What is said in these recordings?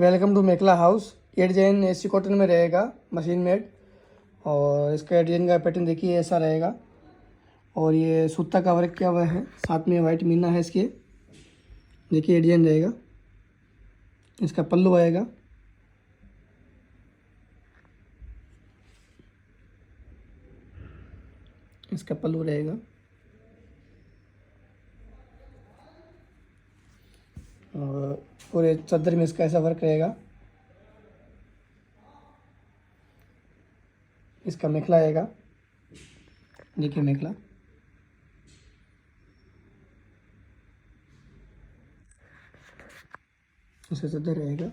Welcome to Mekhala house. ये design AC cotton में रहेगा, मशीन मेड। और इसका डिज़ाइन का पैटर्न देखिए ऐसा रहेगा। और ये सूता का वर्क किया हुआ है, साथ में वाइट मीना है इसके। देखिए ये डिज़ाइन रहेगा। इसका पल्लू आएगा। इसका पल्लू रहेगा। और पूरे चादर में इसका ऐसा वर्क रहेगा। इसका मेखला आएगा। देखिए मेखला इसका चादर रहेगा।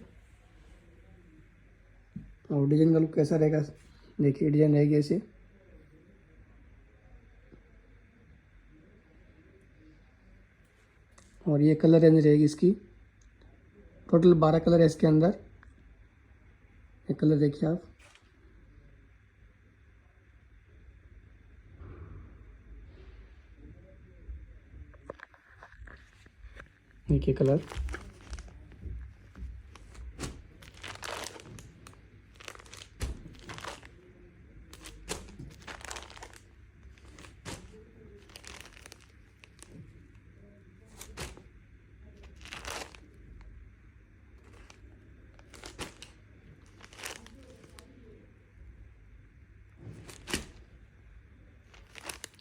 और डिज़ाइन का लुक कैसा रहेगा, देखिए डिज़ाइन रहेगी ऐसे। और ये कलर रेंज रहेगी इसकी। टोटल 12 कलर है इसके अंदर। ये कलर देखिए आप। देखिए कलर।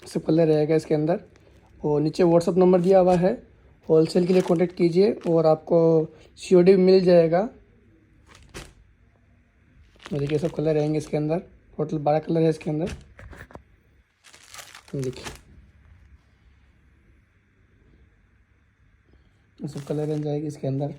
सब कलर रहेगा इसके अंदर। और नीचे व्हाट्सअप नंबर दिया हुआ है, होलसेल के लिए कांटेक्ट कीजिए और आपको सीओडी मिल जाएगा। तो देखिए सब कलर रहेंगे इसके अंदर। टोटल 12 कलर है इसके अंदर। देखिए सब कलर रेंज आएगी इसके अंदर।